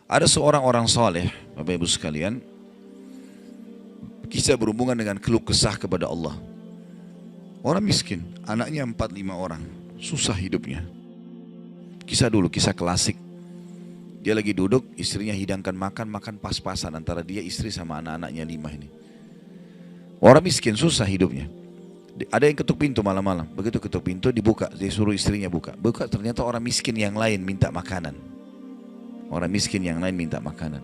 Ada seorang orang soleh, Bapak Ibu sekalian, kisah berhubungan dengan keluh kesah kepada Allah. Orang miskin, anaknya 4-5 orang, susah hidupnya. Kisah dulu, kisah klasik. Dia lagi duduk, istrinya hidangkan makan, makan pas-pasan antara dia, istri sama anak-anaknya 5 ini. Orang miskin, susah hidupnya. Ada yang ketuk pintu malam-malam, begitu ketuk pintu dibuka, dia suruh istrinya buka. Buka, ternyata orang miskin yang lain minta makanan. Orang miskin yang lain minta makanan.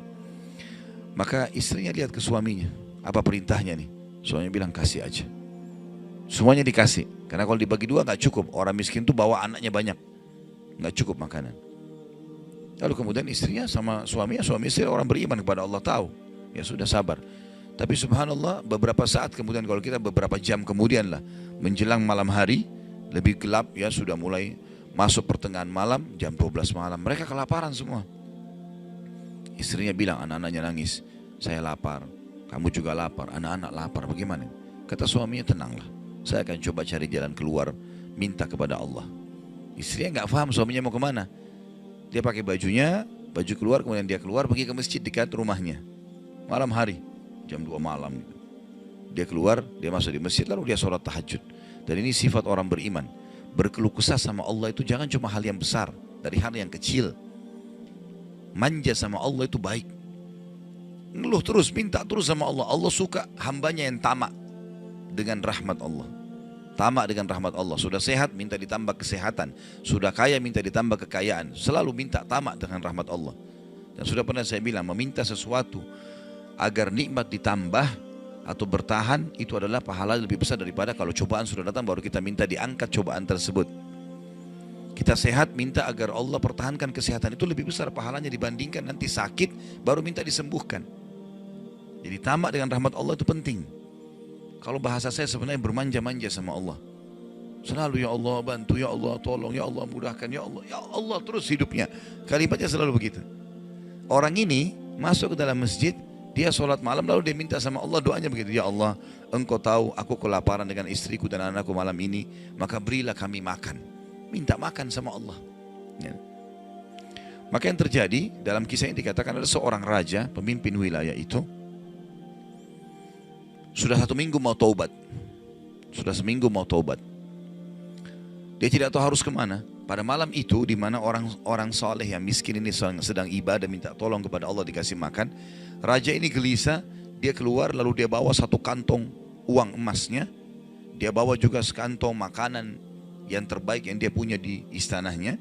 Maka istrinya lihat ke suaminya, apa perintahnya nih? Suaminya bilang kasih aja. Semuanya dikasih, karena kalau dibagi dua nggak cukup. Orang miskin tuh bawa anaknya banyak, nggak cukup makanan. Lalu kemudian istrinya sama suaminya, suami istri orang beriman kepada Allah, tahu. Ya sudah, sabar. Tapi subhanallah, beberapa saat kemudian, kalau kita beberapa jam kemudian lah, menjelang malam hari, lebih gelap ya, sudah mulai masuk pertengahan malam, jam 12 malam, mereka kelaparan semua. Istrinya bilang, anak-anaknya nangis, saya lapar, kamu juga lapar, anak-anak lapar, bagaimana? Kata suaminya, tenanglah, saya akan coba cari jalan keluar, minta kepada Allah. Istrinya nggak paham suaminya mau kemana. Dia pakai bajunya, baju keluar, kemudian dia keluar pergi ke masjid dekat rumahnya. Malam hari, jam 2 malam gitu. Dia keluar, dia masuk di masjid, lalu dia sholat tahajud. Dan ini sifat orang beriman. Berkeluh kesah sama Allah itu jangan cuma hal yang besar, dari hal yang kecil. Manja sama Allah itu baik. Ngeluh terus, minta terus sama Allah. Allah suka hambanya yang tamak dengan rahmat Allah. Tamak dengan rahmat Allah. Sudah sehat, minta ditambah kesehatan. Sudah kaya, minta ditambah kekayaan. Selalu minta tamak dengan rahmat Allah. Dan sudah pernah saya bilang, meminta sesuatu agar nikmat ditambah atau bertahan, itu adalah pahala lebih besar daripada kalau cobaan sudah datang baru kita minta diangkat cobaan tersebut. Kita sehat, minta agar Allah pertahankan kesehatan, itu lebih besar pahalanya dibandingkan nanti sakit baru minta disembuhkan. Jadi tamak dengan rahmat Allah itu penting. Kalau bahasa saya sebenarnya bermanja-manja sama Allah. Selalu ya Allah bantu, ya Allah tolong, ya Allah mudahkan, ya Allah terus hidupnya. Kalimatnya selalu begitu. Orang ini masuk ke dalam masjid, dia sholat malam lalu dia minta sama Allah, doanya begitu. Ya Allah, engkau tahu aku kelaparan dengan istriku dan anakku malam ini, maka berilah kami makan. Minta makan sama Allah. Ya. Maka yang terjadi dalam kisah ini dikatakan ada seorang raja, pemimpin wilayah itu, sudah 1 minggu mau taubat. Sudah seminggu mau taubat. Dia tidak tahu harus kemana. Pada malam itu, di mana orang soleh yang miskin ini sedang ibadah, minta tolong kepada Allah dikasih makan. Raja ini gelisah, dia keluar lalu dia bawa 1 kantong uang emasnya. Dia bawa juga sekantong makanan yang terbaik yang dia punya di istananya.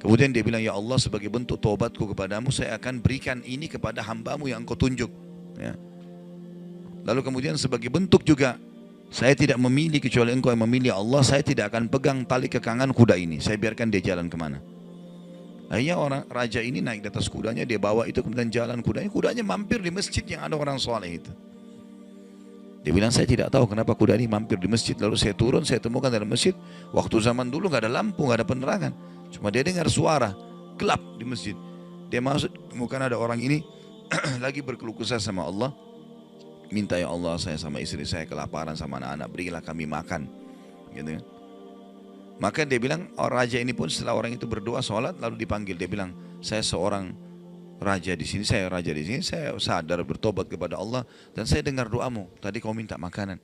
Kemudian dia bilang, ya Allah, sebagai bentuk taubatku kepadamu, saya akan berikan ini kepada hambamu yang engkau tunjuk. Ya. Lalu kemudian sebagai bentuk juga, saya tidak memilih kecuali engkau yang memilih Allah, saya tidak akan pegang tali kekangan kuda ini, saya biarkan dia jalan kemana. Akhirnya orang raja ini naik di atas kudanya, dia bawa itu kemudian jalan kudanya, kudanya mampir di masjid yang ada orang soleh itu. Dia bilang, saya tidak tahu kenapa kuda ini mampir di masjid, lalu saya turun, saya temukan dalam masjid, waktu zaman dulu gak ada lampu, gak ada penerangan, cuma dia dengar suara, gelap di masjid. Dia masuk, temukan ada orang ini lagi berkeluh kesah sama Allah. Minta, ya Allah, saya sama istri saya kelaparan sama anak-anak, berilah kami makan, gitu kan. Maka dia bilang, raja ini pun setelah orang itu berdoa, sholat, lalu dipanggil. Dia bilang, saya seorang raja di sini, saya raja di sini, saya sadar bertobat kepada Allah dan saya dengar doamu. Tadi kau minta makanan,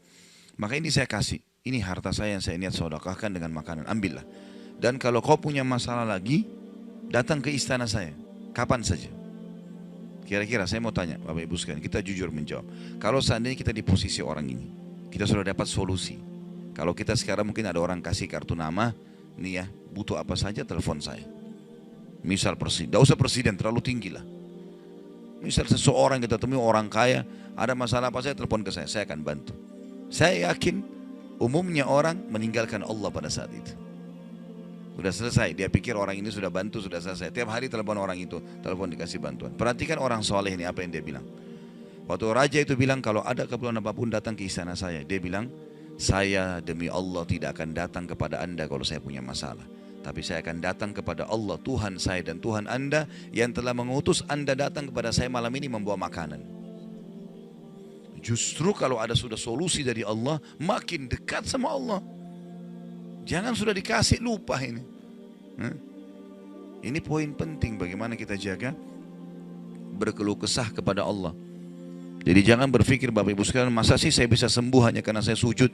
maka ini saya kasih. Ini harta saya yang saya niat sedekahkan dengan makanan. Ambillah. Dan kalau kau punya masalah lagi, datang ke istana saya, kapan saja. Kira-kira saya mau tanya Bapak Ibu sekalian, kita jujur menjawab. Kalau seandainya kita di posisi orang ini, kita sudah dapat solusi. Kalau kita sekarang mungkin ada orang kasih kartu nama, nih ya, butuh apa saja telepon saya. Misal presiden, tidak usah presiden, terlalu tinggi lah. Misal seseorang kita temui orang kaya, ada masalah apa saya telepon ke saya akan bantu. Saya yakin umumnya orang meninggalkan Allah pada saat itu. Sudah selesai, dia pikir orang ini sudah bantu, sudah selesai. Tiap hari telepon orang itu, telepon dikasih bantuan. Perhatikan orang soleh ini apa yang dia bilang. Waktu raja itu bilang, kalau ada keperluan apapun datang ke istana saya. Dia bilang, saya demi Allah tidak akan datang kepada anda kalau saya punya masalah. Tapi saya akan datang kepada Allah, Tuhan saya dan Tuhan anda, yang telah mengutus anda datang kepada saya malam ini membawa makanan. Justru kalau ada sudah solusi dari Allah, makin dekat sama Allah. Jangan sudah dikasih lupa ini. Ini poin penting bagaimana kita jaga berkeluh kesah kepada Allah. Jadi jangan berpikir Bapak Ibu sekalian, masa sih saya bisa sembuh hanya karena saya sujud?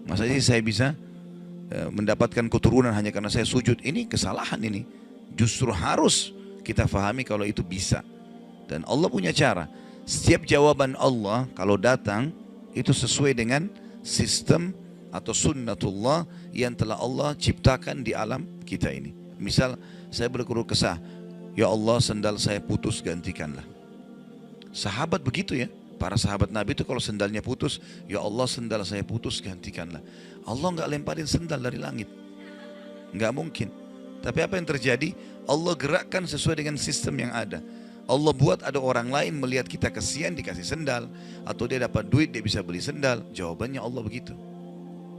Masa sih saya bisa mendapatkan keturunan hanya karena saya sujud? Ini kesalahan ini. Justru harus kita fahami kalau itu bisa. Dan Allah punya cara. Setiap jawaban Allah kalau datang itu sesuai dengan sistem atau sunnatullah yang telah Allah ciptakan di alam kita ini. Misal saya berkeluh kesah, ya Allah sendal saya putus, gantikanlah. Sahabat begitu ya, para sahabat Nabi itu kalau sendalnya putus, ya Allah sendal saya putus, gantikanlah. Allah nggak lemparin sendal dari langit, nggak mungkin. Tapi apa yang terjadi? Allah gerakkan sesuai dengan sistem yang ada. Allah buat ada orang lain melihat kita kasihan dikasih sendal, atau dia dapat duit dia bisa beli sendal. Jawabannya Allah begitu,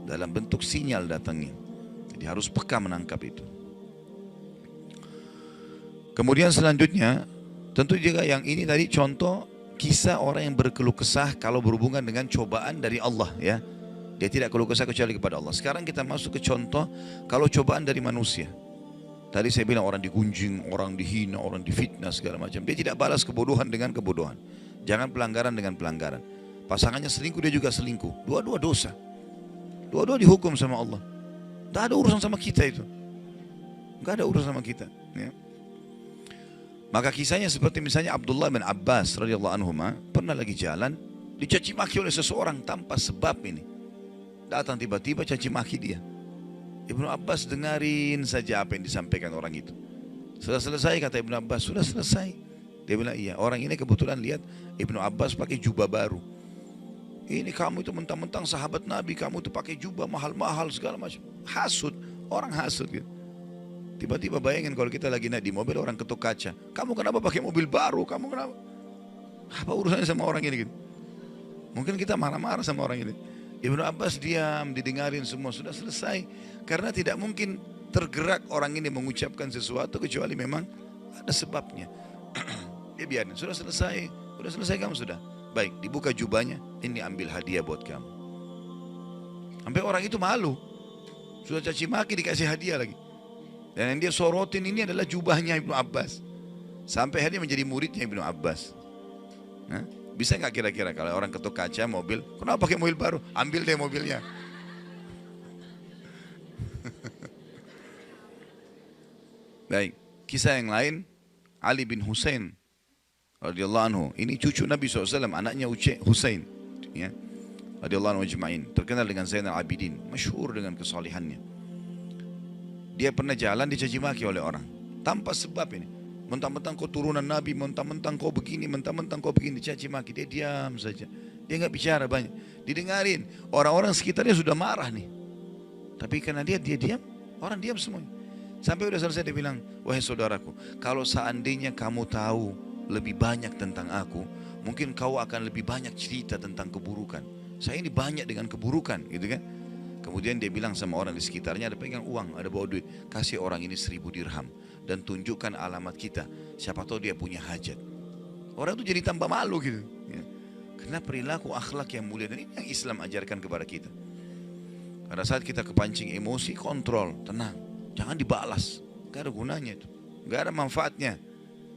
dalam bentuk sinyal datangnya. Jadi harus peka menangkap itu. Kemudian selanjutnya, tentu juga yang ini tadi contoh kisah orang yang berkeluh kesah kalau berhubungan dengan cobaan dari Allah ya. Dia tidak keluh kesah kecuali kepada Allah. Sekarang kita masuk ke contoh kalau cobaan dari manusia. Tadi saya bilang orang digunjing, orang dihina, orang difitnah segala macam. Dia tidak balas kebodohan dengan kebodohan. Jangan pelanggaran dengan pelanggaran. Pasangannya selingkuh, dia juga selingkuh. Dua-dua dosa. Dua-dua dihukum sama Allah. Tidak ada urusan sama kita itu. Tidak ada urusan sama kita ya. Maka kisahnya seperti misalnya Abdullah bin Abbas radhiyallahu anhu pernah lagi jalan dicaci maki oleh seseorang tanpa sebab ini. Datang tiba-tiba caci maki dia. Ibnu Abbas dengarin saja apa yang disampaikan orang itu. Sudah selesai kata Ibnu Abbas, sudah selesai. Dia bilang iya, orang ini kebetulan lihat Ibnu Abbas pakai jubah baru. Ini kamu itu mentang-mentang sahabat Nabi, kamu itu pakai jubah mahal-mahal segala macam. Hasud, orang hasud gitu. Tiba-tiba bayangin kalau kita lagi naik di mobil orang ketuk kaca. Kamu kenapa pakai mobil baru? Kamu kenapa? Apa urusannya sama orang ini gitu? Mungkin kita marah-marah sama orang ini. Ibnu Abbas diam, didengarin semua, sudah selesai. Karena tidak mungkin tergerak orang ini mengucapkan sesuatu kecuali memang ada sebabnya. Dia biarin, sudah selesai kamu sudah. Baik, dibuka jubahnya, ini ambil hadiah buat kamu. Sampai orang itu malu. Sudah caci maki dikasih hadiah lagi. Dan yang dia sorotin ini adalah jubahnya Ibnu Abbas. Sampai akhirnya menjadi muridnya Ibnu Abbas. Nah, bisa nggak kira-kira kalau orang ketuk kaca mobil, kenapa pakai mobil baru? Ambil deh mobilnya. Baik, kisah yang lain, Ali bin Husain radhiyallahu anhu. Ini cucu Nabi SAW, anaknya Husain. Ya, radhiyallahu anhu ajma'in. Terkenal dengan Zainal Abidin, masyhur dengan kesalihannya. Dia pernah jalan dicaci maki oleh orang tanpa sebab ini. Mentang-mentang kau turunan Nabi, mentang-mentang kau begini, mentang-mentang kau begini, dicaci maki. Dia diam saja. Dia nggak bicara banyak. Didengarin. Orang-orang sekitarnya sudah marah nih. Tapi karena dia diam, orang diam semuanya. Sampai udah selesai dia bilang, wahai saudaraku, kalau seandainya kamu tahu lebih banyak tentang aku, mungkin kau akan lebih banyak cerita tentang keburukan. Saya ini banyak dengan keburukan, gitu kan? Kemudian dia bilang sama orang di sekitarnya, ada pegang uang, ada bawa duit, kasih orang ini 1000 dirham dan tunjukkan alamat kita. Siapa tahu dia punya hajat. Orang itu jadi tambah malu gitu. Ya. Karena perilaku akhlak yang mulia dan ini yang Islam ajarkan kepada kita. Pada saat kita kepancing emosi, kontrol, tenang, jangan dibalas. Gak ada gunanya itu, gak ada manfaatnya.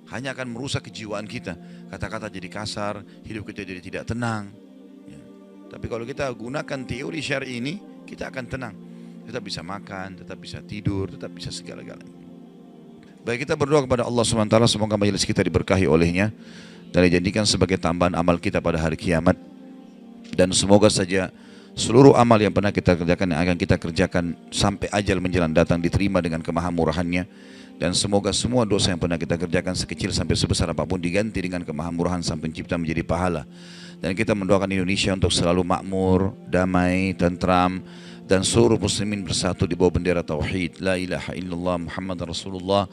Hanya akan merusak kejiwaan kita. Kata-kata jadi kasar, hidup kita jadi tidak tenang. Ya. Tapi kalau kita gunakan teori syar'i ini, kita akan tenang, tetap bisa makan, tetap bisa tidur, tetap bisa segala-galanya. Baik, kita berdoa kepada Allah SWT, semoga majelis kita diberkahi olehnya dan dijadikan sebagai tambahan amal kita pada hari kiamat. Dan semoga saja seluruh amal yang pernah kita kerjakan, yang akan kita kerjakan sampai ajal menjelang datang diterima dengan kemahamurahannya. Dan semoga semua dosa yang pernah kita kerjakan sekecil sampai sebesar apapun diganti dengan kemahamurahan Sang Pencipta menjadi pahala. Dan kita mendoakan Indonesia untuk selalu makmur, damai, tentram, dan seluruh muslimin bersatu di bawah bendera tauhid la ilaha illallah Muhammad Rasulullah,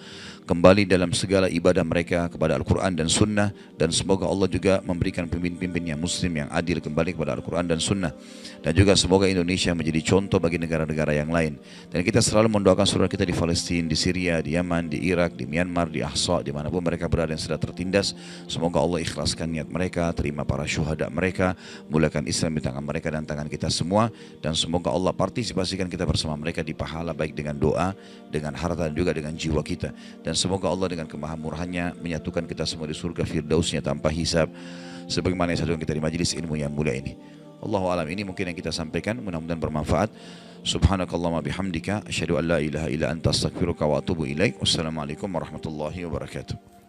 kembali dalam segala ibadah mereka kepada Al-Quran dan Sunnah. Dan semoga Allah juga memberikan pemimpin-pemimpin yang muslim yang adil kembali kepada Al-Quran dan Sunnah. Dan juga semoga Indonesia menjadi contoh bagi negara-negara yang lain. Dan kita selalu mendoakan saudara kita di Palestina, di Syria, di Yaman, di Irak, di Myanmar, di Ahsa, dimanapun mereka berada yang sedang tertindas. Semoga Allah ikhlaskan niat mereka, terima para syuhada mereka, mulakan Islam di tangan mereka dan tangan kita semua. Dan semoga Allah partisipasikan kita bersama mereka di pahala, baik dengan doa, dengan harta, dan juga dengan jiwa kita. Dan semoga Allah dengan kemahamurahannya menyatukan kita semua di surga firdausnya tanpa hisab, sebagaimana yang satukan kita di majelis ilmu yang mulia ini. Allahu alam, ini mungkin yang kita sampaikan, mudah-mudahan bermanfaat. Subhanakallahumma bihamdika asyhadu an la ilaha illa anta astaghfiruka wa atubu ilaik. Wassalamualaikum warahmatullahi wabarakatuh.